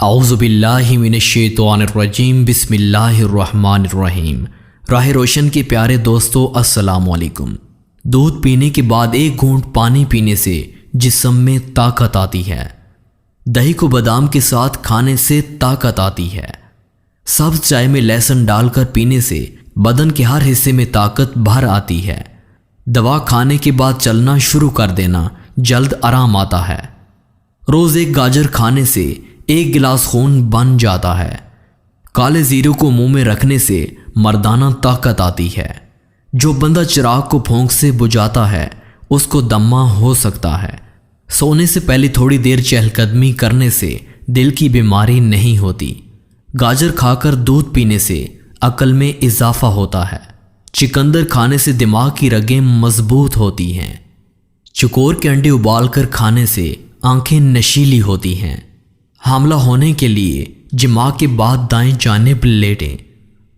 औज़ुबिल्लाहि मिनश्शैतानिर्रजीम बिस्मिल्लाहिर्रहमानिर्रहीम। राह रोशन के प्यारे दोस्तों, अस्सलामु अलैकुम। दूध पीने के बाद एक घूंट पानी पीने से जिस्म में ताकत आती है। दही को बादाम के साथ खाने से ताकत आती है। सब्ज चाय में लहसुन डालकर पीने से बदन के हर हिस्से में ताकत भर आती है। दवा खाने के बाद चलना शुरू कर देना, जल्द आराम आता है। रोज़ एक गाजर खाने से एक गिलास खून बन जाता है। काले जीरे को मुंह में रखने से मर्दाना ताकत आती है। जो बंदा चिराग को फूंक से बुझाता है उसको दम्मा हो सकता है। सोने से पहले थोड़ी देर चहलकदमी करने से दिल की बीमारी नहीं होती। गाजर खाकर दूध पीने से अकल में इजाफा होता है। चिकंदर खाने से दिमाग की रगें मजबूत होती हैं। चकोर के अंडे उबालकर खाने से आंखें नशीली होती हैं। हमला होने के लिए जिमा के बाद दाएं जानिब लेटें।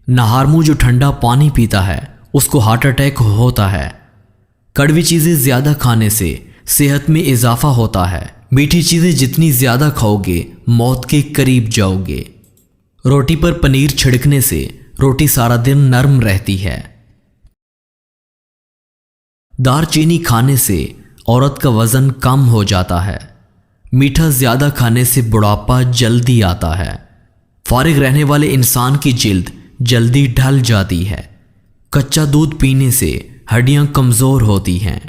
नहार मुंह जो ठंडा पानी पीता है उसको हार्ट अटैक होता है। कड़वी चीज़ें ज़्यादा खाने से सेहत में इजाफा होता है। मीठी चीज़ें जितनी ज़्यादा खाओगे मौत के करीब जाओगे। रोटी पर पनीर छिड़कने से रोटी सारा दिन नरम रहती है। दालचीनी खाने से औरत का वज़न कम हो जाता है। मीठा ज़्यादा खाने से बुढ़ापा जल्दी आता है। फारिग रहने वाले इंसान की जिल्द जल्दी ढल जाती है। कच्चा दूध पीने से हड्डियां कमज़ोर होती हैं।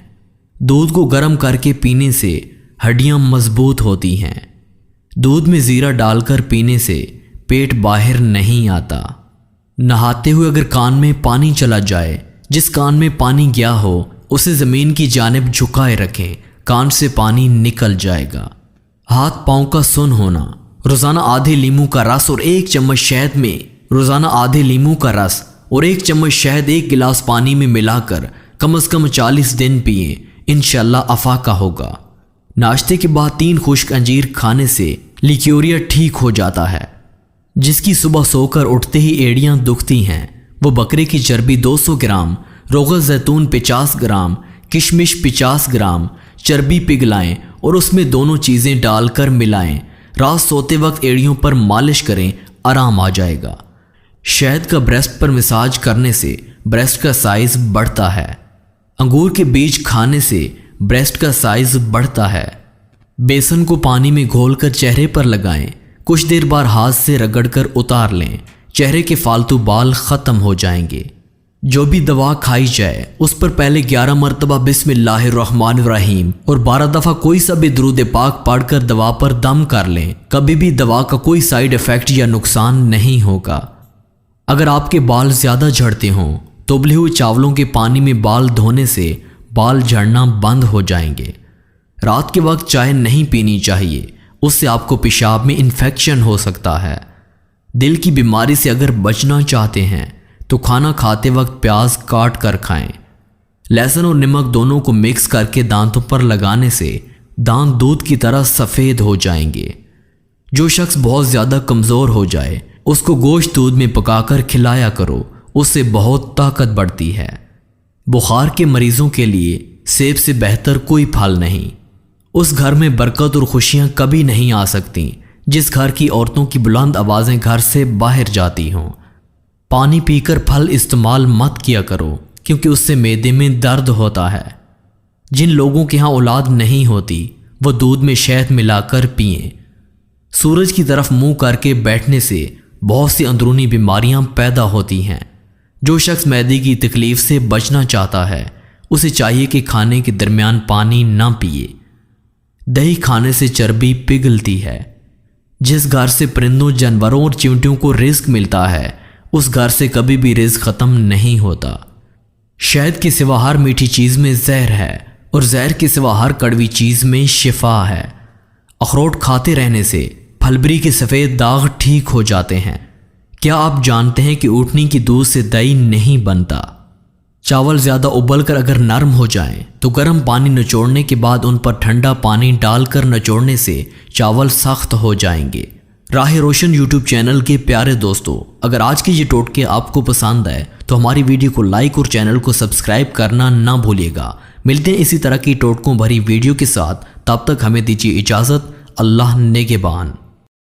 दूध को गर्म करके पीने से हड्डियां मजबूत होती हैं। दूध में ज़ीरा डालकर पीने से पेट बाहर नहीं आता। नहाते हुए अगर कान में पानी चला जाए, जिस कान में पानी गया हो उसे ज़मीन की जानिब झुकाए रखें, कान से पानी निकल जाएगा। हाथ पांव का सुन होना, रोज़ाना आधे लीमू का रस और एक चम्मच शहद में रोज़ाना आधे लीमू का रस और एक चम्मच शहद एक गिलास पानी में मिलाकर कम से कम 40 दिन पिए, इंशाल्लाह अफाका होगा। नाश्ते के बाद 3 खुश्क अंजीर खाने से लिक्योरिया ठीक हो जाता है। जिसकी सुबह सोकर उठते ही एड़ियाँ दुखती हैं वो बकरे की चर्बी 200 ग्राम, रोग़न ज़ैतून 50 ग्राम, किशमिश 50 ग्राम चर्बी पिघलाएं और उसमें दोनों चीज़ें डालकर मिलाएं। रात सोते वक्त एड़ियों पर मालिश करें, आराम आ जाएगा। शहद का ब्रेस्ट पर मसाज करने से ब्रेस्ट का साइज बढ़ता है। अंगूर के बीज खाने से ब्रेस्ट का साइज बढ़ता है। बेसन को पानी में घोलकर चेहरे पर लगाएं। कुछ देर बाद हाथ से रगड़कर उतार लें, चेहरे के फालतू बाल ख़त्म हो जाएंगे। जो भी दवा खाई जाए उस पर पहले 11 मरतबा बिस्मिल्लाहिर्रहमानिर्रहीम और 12 दफ़ा कोई सा भी दुरूद पाक पढ़कर दवा पर दम कर लें। कभी भी दवा का कोई साइड इफ़ेक्ट या नुकसान नहीं होगा। अगर आपके बाल ज़्यादा झड़ते हों तो उबले हुए चावलों के पानी में बाल धोने से बाल झड़ना बंद हो जाएंगे। रात के वक्त चाय नहीं पीनी चाहिए, उससे आपको पेशाब में इन्फेक्शन हो सकता है। दिल की बीमारी से अगर बचना चाहते हैं तो खाना खाते वक्त प्याज काट कर खाएं। लहसुन और नमक दोनों को मिक्स करके दांतों पर लगाने से दांत दूध की तरह सफ़ेद हो जाएंगे। जो शख्स बहुत ज़्यादा कमज़ोर हो जाए उसको गोश्त दूध में पकाकर खिलाया करो, उससे बहुत ताकत बढ़ती है। बुखार के मरीज़ों के लिए सेब से बेहतर कोई फल नहीं। उस घर में बरकत और खुशियाँ कभी नहीं आ सकती जिस घर की औरतों की बुलंद आवाज़ें घर से बाहर जाती हों। पानी पीकर फल इस्तेमाल मत किया करो क्योंकि उससे मैदे में दर्द होता है। जिन लोगों के यहाँ औलाद नहीं होती वो दूध में शहद मिलाकर पिएं। सूरज की तरफ मुंह करके बैठने से बहुत सी अंदरूनी बीमारियां पैदा होती हैं। जो शख्स मैदे की तकलीफ से बचना चाहता है उसे चाहिए कि खाने के दरमियान पानी ना पिए। दही खाने से चर्बी पिघलती है। जिस घर से परिंदों, जानवरों और चींटियों को रिज्क मिलता है उस घर से कभी भी रिज्क ख़त्म नहीं होता। शहद के सिवा हर मीठी चीज़ में जहर है और जहर के सिवा हर कड़वी चीज़ में शिफा है। अखरोट खाते रहने से फलबरी के सफ़ेद दाग ठीक हो जाते हैं। क्या आप जानते हैं कि ऊँटनी की दूध से दही नहीं बनता? चावल ज़्यादा उबलकर अगर नरम हो जाएं तो गर्म पानी निचोड़ने के बाद उन पर ठंडा पानी डालकर निचोड़ने से चावल सख्त हो जाएंगे। राह रोशन यूट्यूब चैनल के प्यारे दोस्तों, अगर आज के ये टोटके आपको पसंद आए तो हमारी वीडियो को लाइक और चैनल को सब्सक्राइब करना ना भूलिएगा। मिलते हैं इसी तरह की टोटकों भरी वीडियो के साथ, तब तक हमें दीजिए इजाज़त। अल्लाह नेगेबान।